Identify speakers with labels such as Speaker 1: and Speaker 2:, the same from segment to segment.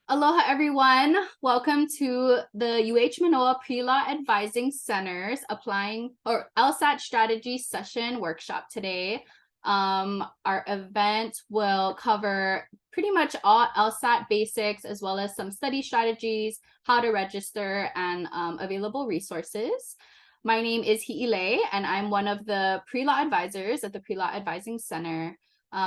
Speaker 1: Aloha, everyone. Welcome to the UH Manoa Pre-Law Advising Center's Applying or LSAT Strategy Session Workshop today. Our event will cover pretty much all LSAT basics, as well as some study strategies, how to register, and available resources. My name is Hi'ile, and I'm one of the pre-law advisors at the Pre-Law Advising Center.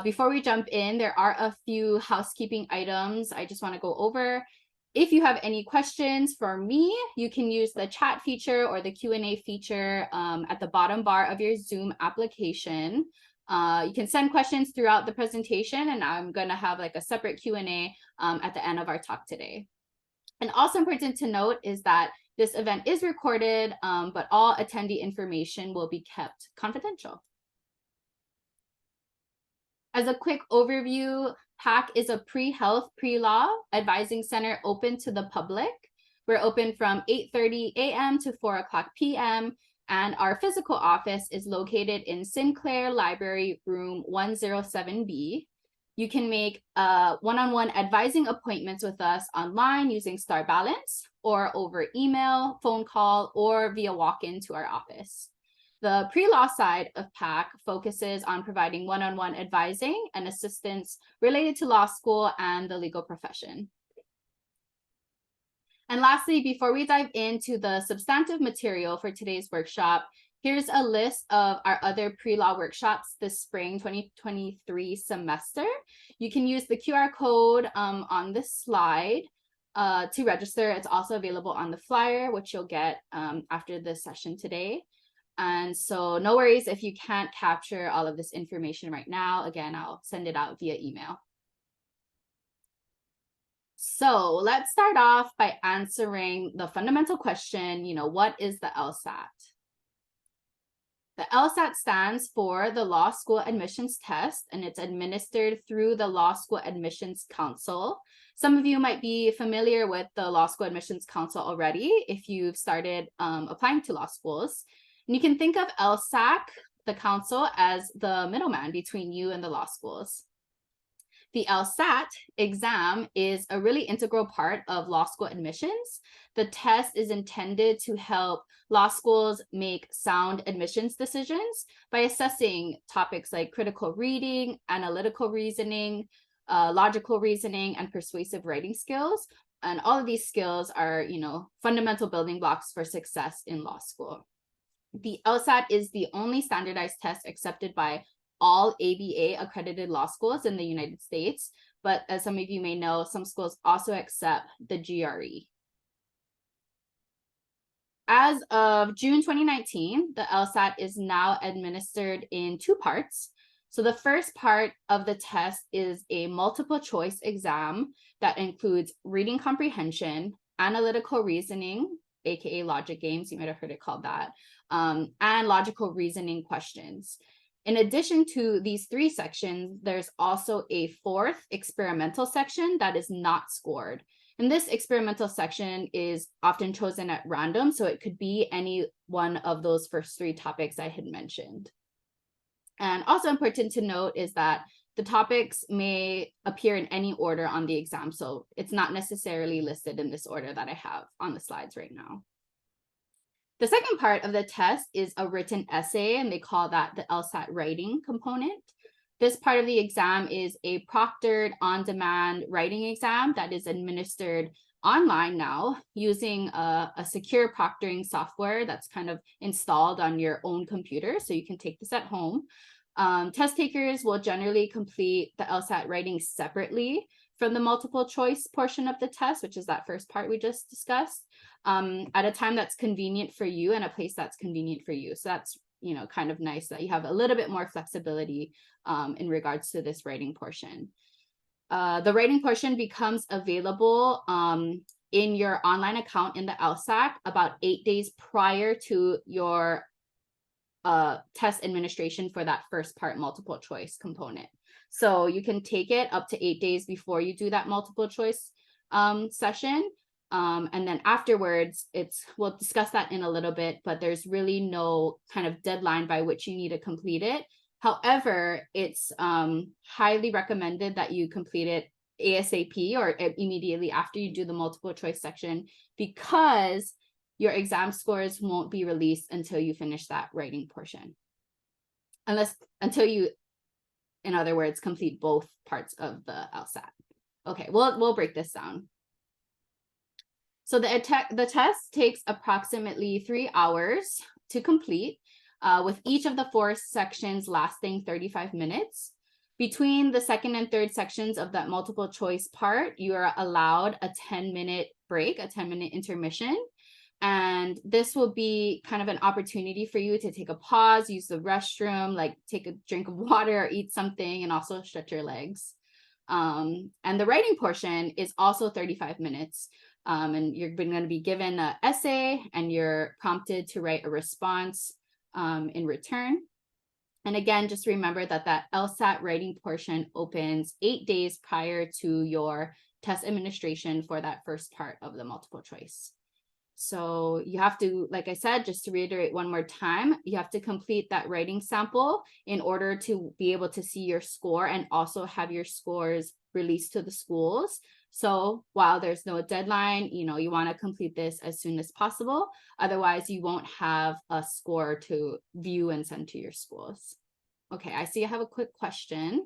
Speaker 1: Before we jump in, there are a few housekeeping items I just want to go over. If you have any questions for me, you can use the chat feature or the Q&A feature at the bottom bar of your Zoom application. You can send questions throughout the presentation, and I'm going to have like a separate Q&A at the end of our talk today. And also important to note is that this event is recorded, but all attendee information will be kept confidential. As a quick overview, PAC is a pre-health, pre-law advising center open to the public. We're open from 8:30 a.m. to 4 o'clock p.m. And our physical office is located in Sinclair Library, room 107B. You can make one-on-one advising appointments with us online using Star Balance, or over email, phone call, or via walk-in to our office. The pre-law side of PAC focuses on providing one-on-one advising and assistance related to law school and the legal profession. And lastly, before we dive into the substantive material for today's workshop, here's a list of our other pre-law workshops this spring 2023 semester. You can use the QR code on this slide to register. It's also available on the flyer, which you'll get after this session today. And so no worries if you can't capture all of this information right now. Again, I'll send it out via email. So let's start off by answering the fundamental question, what is the LSAT? The LSAT stands for the Law School Admissions Test, and it's administered through the Law School Admissions Council. Some of you might be familiar with the Law School Admissions Council already if you've started applying to law schools. And you can think of LSAC, the council, as the middleman between you and the law schools. The LSAT exam is a really integral part of law school admissions. The test is intended to help law schools make sound admissions decisions by assessing topics like critical reading, analytical reasoning, logical reasoning, and persuasive writing skills. And all of these skills are, fundamental building blocks for success in law school. The LSAT is the only standardized test accepted by all ABA accredited law schools in the United States, but as some of you may know, some schools also accept the GRE. As of June 2019, the LSAT is now administered in two parts. So the first part of the test is a multiple choice exam that includes reading comprehension, analytical reasoning, aka logic games, you might have heard it called that, and logical reasoning questions. In addition to these three sections, there's also a fourth experimental section that is not scored. And this experimental section is often chosen at random, so it could be any one of those first three topics I had mentioned. And also important to note is that the topics may appear in any order on the exam, so it's not necessarily listed in this order that I have on the slides right now. The second part of the test is a written essay, and they call that the LSAT writing component. This part of the exam is a proctored on-demand writing exam that is administered online now using a secure proctoring software that's kind of installed on your own computer, so you can take this at home. Test takers will generally complete the LSAT writing separately from the multiple choice portion of the test, which is that first part we just discussed, at a time that's convenient for you and a place that's convenient for you. So that's, kind of nice that you have a little bit more flexibility in regards to this writing portion. The writing portion becomes available in your online account in the LSAC about 8 days prior to your test administration for that first part multiple choice component. So you can take it up to 8 days before you do that multiple choice session. And then afterwards, we'll discuss that in a little bit, but there's really no kind of deadline by which you need to complete it. However, it's highly recommended that you complete it ASAP or immediately after you do the multiple choice section, because your exam scores won't be released until you finish that writing portion. Until you, in other words, complete both parts of the LSAT. Okay, we'll break this down. So the test takes approximately 3 hours to complete, with each of the 4 sections lasting 35 minutes. Between the second and third sections of that multiple choice part, you are allowed a 10-minute break, a 10-minute intermission. And this will be kind of an opportunity for you to take a pause, use the restroom, like take a drink of water or eat something, and also stretch your legs. And the writing portion is also 35 minutes. And you're going to be given an essay, and you're prompted to write a response in return. And again, just remember that LSAT writing portion opens 8 days prior to your test administration for that first part of the multiple choice. So you have to, like I said, just to reiterate one more time, you have to complete that writing sample in order to be able to see your score and also have your scores released to the schools. So while there's no deadline, you want to complete this as soon as possible. Otherwise, you won't have a score to view and send to your schools. Okay, I see I have a quick question.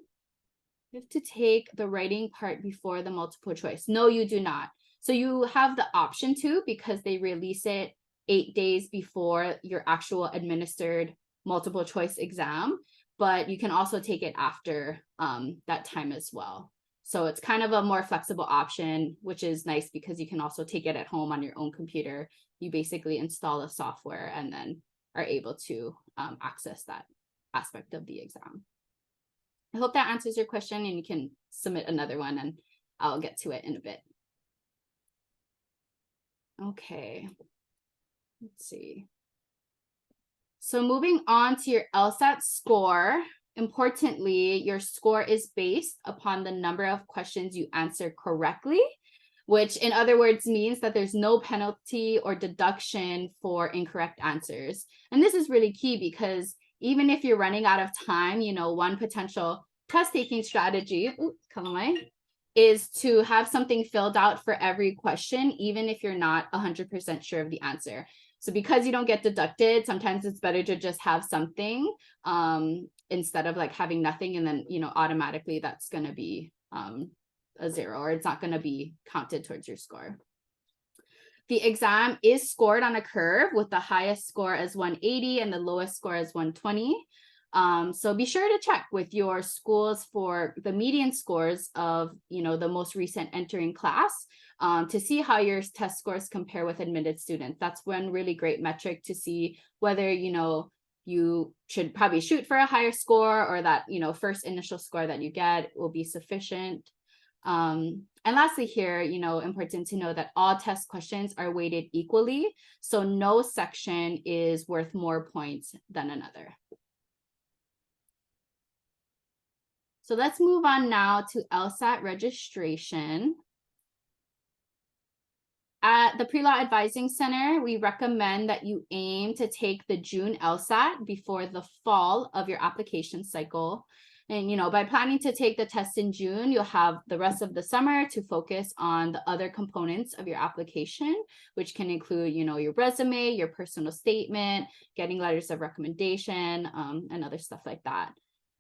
Speaker 1: You have to take the writing part before the multiple choice. No, you do not. So you have the option to, because they release it 8 days before your actual administered multiple choice exam, but you can also take it after that time as well. So it's kind of a more flexible option, which is nice because you can also take it at home on your own computer. You basically install the software and then are able to access that aspect of the exam. I hope that answers your question, and you can submit another one and I'll get to it in a bit. Okay, let's see. So moving on to your LSAT score, importantly, your score is based upon the number of questions you answer correctly, which in other words means that there's no penalty or deduction for incorrect answers. And this is really key because even if you're running out of time, one potential test taking strategy, is to have something filled out for every question, even if you're not 100% sure of the answer. So because you don't get deducted, sometimes it's better to just have something instead of like having nothing, and then, automatically that's going to be a 0, or it's not going to be counted towards your score. The exam is scored on a curve with the highest score as 180 and the lowest score as 120. So be sure to check with your schools for the median scores of, the most recent entering class to see how your test scores compare with admitted students. That's one really great metric to see whether, you should probably shoot for a higher score, or that, first initial score that you get will be sufficient. And lastly here, important to know that all test questions are weighted equally. So no section is worth more points than another. So let's move on now to LSAT registration. At the Pre-Law Advising Center, we recommend that you aim to take the June LSAT before the fall of your application cycle. And, by planning to take the test in June, you'll have the rest of the summer to focus on the other components of your application, which can include, your resume, your personal statement, getting letters of recommendation, and other stuff like that.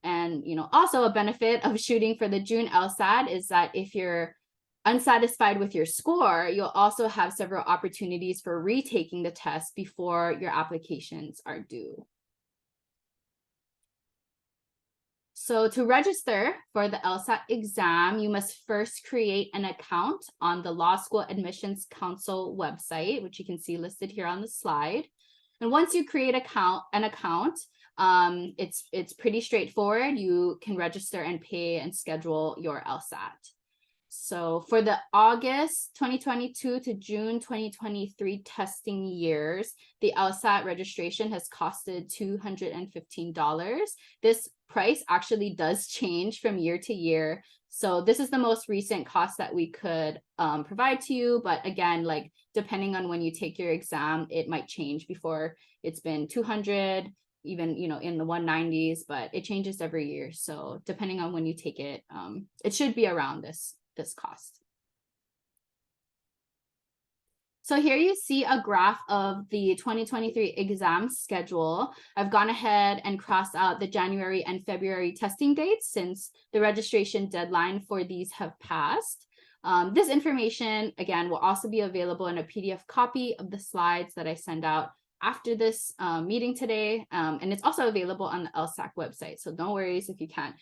Speaker 1: And, also a benefit of shooting for the June LSAT is that if you're unsatisfied with your score, you'll also have several opportunities for retaking the test before your applications are due. So to register for the LSAT exam, you must first create an account on the Law School Admissions Council website, which you can see listed here on the slide. And once you create an account, it's pretty straightforward. You can register and pay and schedule your LSAT. So for the August 2022 to June 2023 testing years, the LSAT registration has costed $215. This price actually does change from year to year. So this is the most recent cost that we could provide to you. But again, like depending on when you take your exam, it might change. Before it's been 200, even, in the 190s, but it changes every year. So depending on when you take it, it should be around this this cost. So here you see a graph of the 2023 exam schedule. I've gone ahead and crossed out the January and February testing dates since the registration deadline for these have passed. This information, again, will also be available in a PDF copy of the slides that I send out after this meeting today. And it's also available on the LSAT website. So no worries if you can't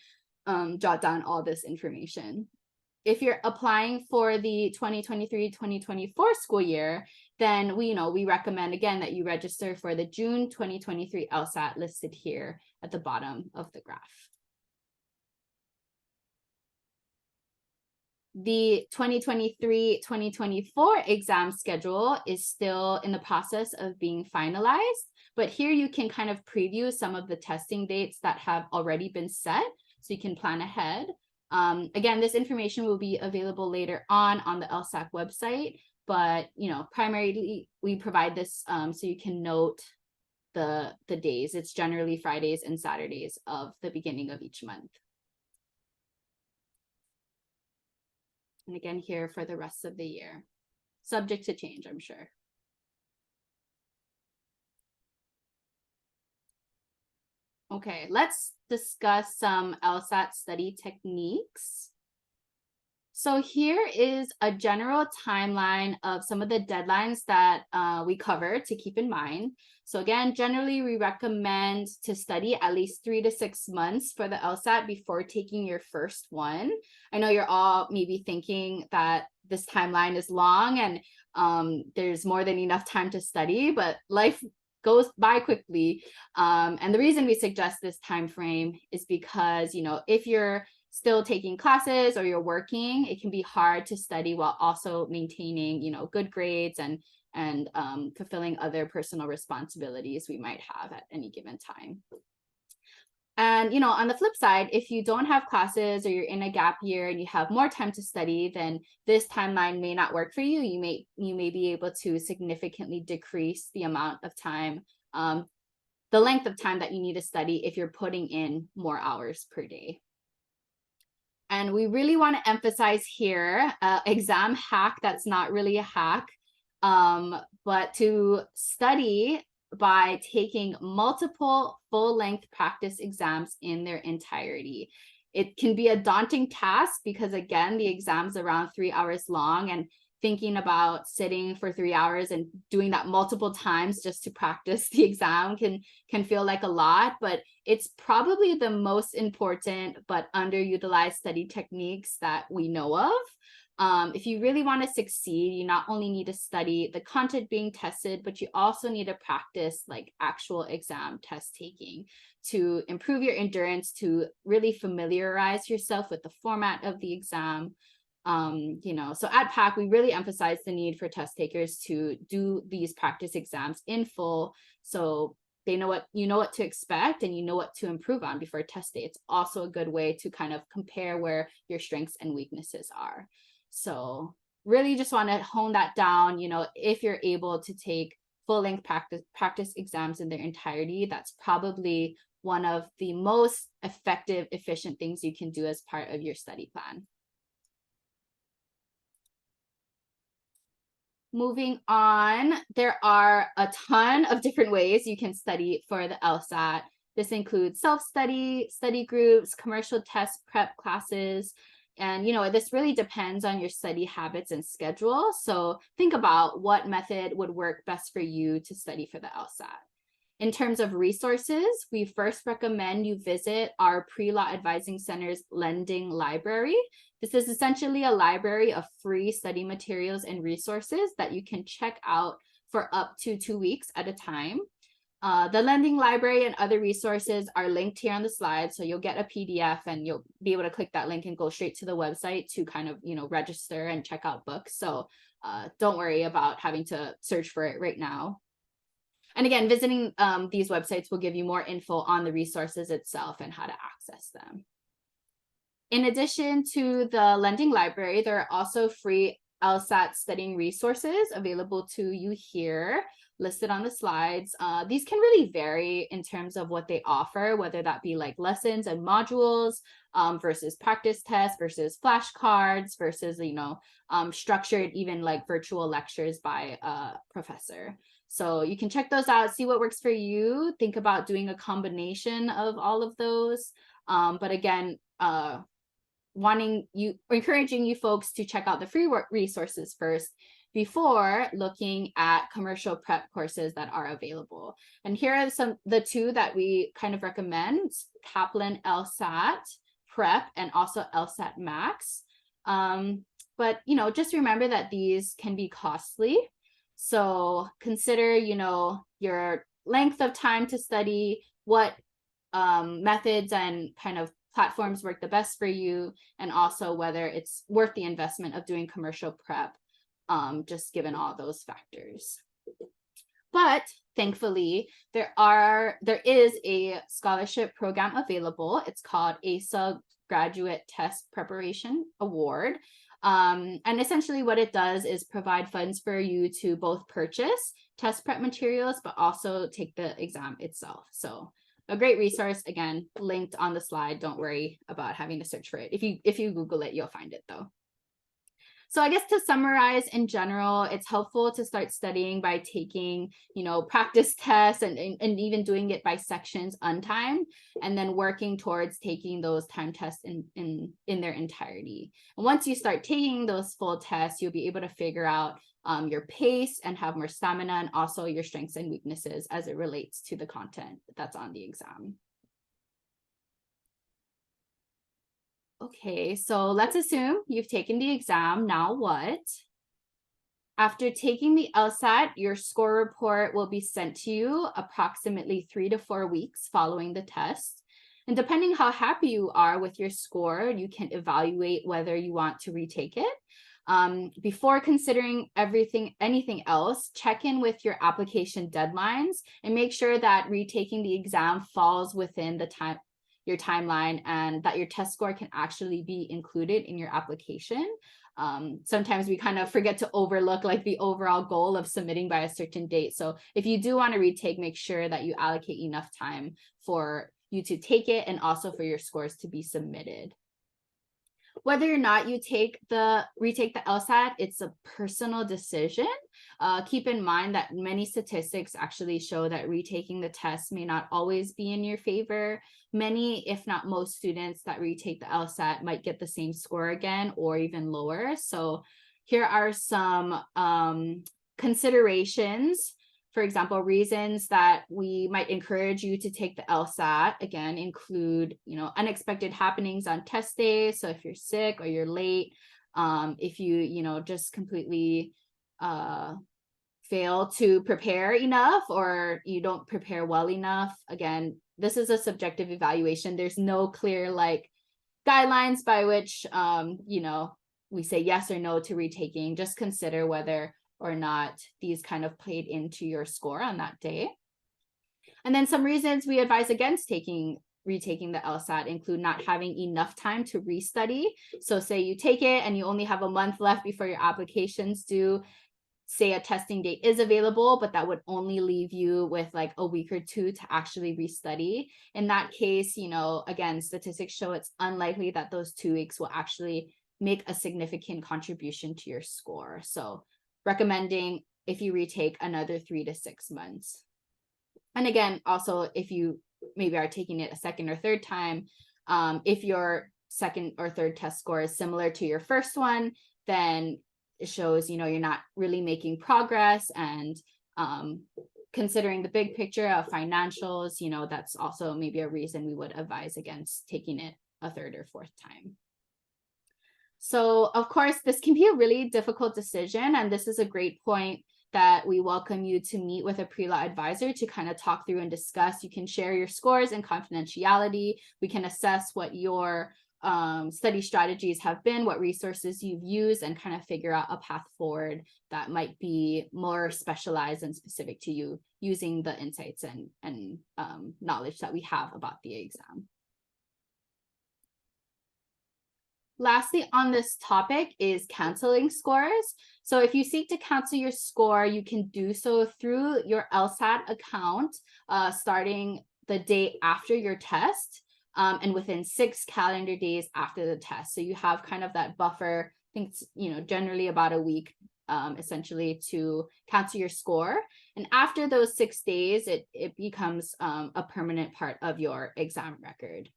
Speaker 1: jot down all this information. If you're applying for the 2023-2024 school year, then we recommend again that you register for the June 2023 LSAT listed here at the bottom of the graph. The 2023-2024 exam schedule is still in the process of being finalized, but here you can kind of preview some of the testing dates that have already been set, so you can plan ahead. Again, this information will be available later on the LSAC website, but primarily we provide this so you can note the days. It's generally Fridays and Saturdays of the beginning of each month. And again, here for the rest of the year, subject to change, I'm sure. Okay, let's discuss some LSAT study techniques. So here is a general timeline of some of the deadlines that we cover to keep in mind. So again, generally we recommend to study at least 3 to 6 months for the LSAT before taking your first one. I know you're all maybe thinking that this timeline is long and there's more than enough time to study, but life goes by quickly. And the reason we suggest this time frame is because, if you're still taking classes or you're working, it can be hard to study while also maintaining, good grades and fulfilling other personal responsibilities we might have at any given time. And, on the flip side, if you don't have classes or you're in a gap year and you have more time to study, then this timeline may not work for you. You may be able to significantly decrease the amount of time, the length of time that you need to study if you're putting in more hours per day. And we really want to emphasize here, exam hack that's not really a hack, but to study by taking multiple full-length practice exams in their entirety. It can be a daunting task because, again, the exam's around 3 hours long, and thinking about sitting for 3 hours and doing that multiple times just to practice the exam can feel like a lot, but it's probably the most important but underutilized study techniques that we know of. If you really want to succeed, you not only need to study the content being tested, but you also need to practice like actual exam test taking to improve your endurance, to really familiarize yourself with the format of the exam. So at PAC, we really emphasize the need for test takers to do these practice exams in full, so they know what to expect and you know what to improve on before test day. It's also a good way to kind of compare where your strengths and weaknesses are. So really just want to hone that down. If you're able to take full-length practice exams in their entirety, that's probably one of the most effective, efficient things you can do as part of your study plan. Moving on, there are a ton of different ways you can study for the LSAT. This includes self-study, study groups, commercial test prep classes, and this really depends on your study habits and schedule. So think about what method would work best for you to study for the LSAT. In terms of resources, we first recommend you visit our Pre-Law Advising Center's lending library. This is essentially a library of free study materials and resources that you can check out for up to 2 weeks at a time. The lending library and other resources are linked here on the slide, so you'll get a PDF and you'll be able to click that link and go straight to the website to kind of, register and check out books. So don't worry about having to search for it right now. And again, visiting these websites will give you more info on the resources itself and how to access them. In addition to the lending library, there are also free LSAT studying resources available to you here. listed on the slides. These can really vary in terms of what they offer, whether that be like lessons and modules versus practice tests versus flashcards versus, structured even like virtual lectures by a professor. So you can check those out, see what works for you. Think about doing a combination of all of those. But again, encouraging you folks to check out the free resources first before looking at commercial prep courses that are available. And here are the two that we kind of recommend: Kaplan LSAT Prep and also LSAT Max. But just remember that these can be costly. So consider, your length of time to study, what methods and kind of platforms work the best for you, and also whether it's worth the investment of doing commercial prep, just given all those factors. But thankfully, there is a scholarship program available. It's called ASA Graduate Test Preparation Award. And essentially what it does is provide funds for you to both purchase test prep materials, but also take the exam itself. So a great resource, again, linked on the slide. Don't worry about having to search for it. If you Google it, you'll find it though. So I guess to summarize, in general, it's helpful to start studying by taking, practice tests and even doing it by sections untimed, and then working towards taking those time tests in their entirety. And once you start taking those full tests, you'll be able to figure out your pace and have more stamina, and also your strengths and weaknesses as it relates to the content that's on the exam. Okay, so let's assume you've taken the exam. Now what? After taking the LSAT, your score report will be sent to you approximately 3 to 4 weeks following the test. And depending how happy you are with your score, you can evaluate whether you want to retake it. Before considering anything else, check in with your application deadlines and make sure that retaking the exam falls within your timeline, and that your test score can actually be included in your application. Sometimes we kind of forget to overlook like the overall goal of submitting by a certain date. So if you do want to retake, make sure that you allocate enough time for you to take it and also for your scores to be submitted. Whether or not you retake the LSAT, it's a personal decision. Keep in mind that many statistics actually show that retaking the test may not always be in your favor. Many, if not most, students that retake the LSAT might get the same score again or even lower. So here are some considerations. For example, reasons that we might encourage you to take the LSAT, again, include, unexpected happenings on test day. So if you're sick or you're late, if you, just completely fail to prepare enough, or you don't prepare well enough. Again, this is a subjective evaluation. There's no clear guidelines by which, we say yes or no to retaking. Just consider whether or not these kind of played into your score on that day. And then some reasons we advise against retaking the LSAT include not having enough time to restudy. So say you take it and you only have a month left before your application's due. Say a testing date is available, but that would only leave you with a week or two to actually restudy. In that case, again, statistics show it's unlikely that those 2 weeks will actually make a significant contribution to your score. So recommending, if you retake, another 3 to 6 months. And again, also, if you maybe are taking it a second or third time, if your second or third test score is similar to your first one, then it shows, you're not really making progress. And considering the big picture of financials, that's also maybe a reason we would advise against taking it a third or fourth time. So, of course, this can be a really difficult decision, and this is a great point that we welcome you to meet with a pre-law advisor to kind of talk through and discuss. You can share your scores and confidentiality. We can assess what your study strategies have been, what resources you've used, and kind of figure out a path forward that might be more specialized and specific to you, using the insights and knowledge that we have about the exam. Lastly, on this topic is canceling scores. So if you seek to cancel your score, you can do so through your LSAT account, starting the day after your test, and within 6 calendar days after the test. So you have kind of that buffer, I think it's, generally about a week, essentially, to cancel your score. And after those 6 days, it becomes a permanent part of your exam record.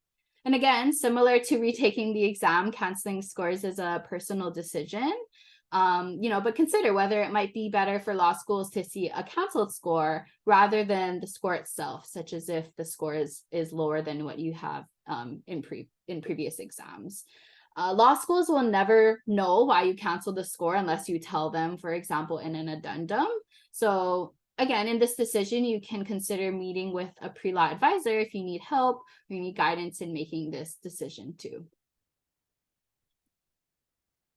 Speaker 1: And again, similar to retaking the exam, canceling scores is a personal decision. But consider whether it might be better for law schools to see a canceled score rather than the score itself, such as if the score is lower than what you have in previous exams. Law schools will never know why you canceled the score unless you tell them, for example, in an addendum. So again, in this decision, you can consider meeting with a pre-law advisor if you need help or you need guidance in making this decision too.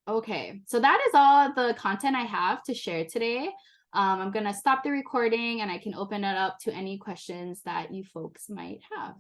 Speaker 1: Okay, so that is all the content I have to share today. I'm going to stop the recording and I can open it up to any questions that you folks might have.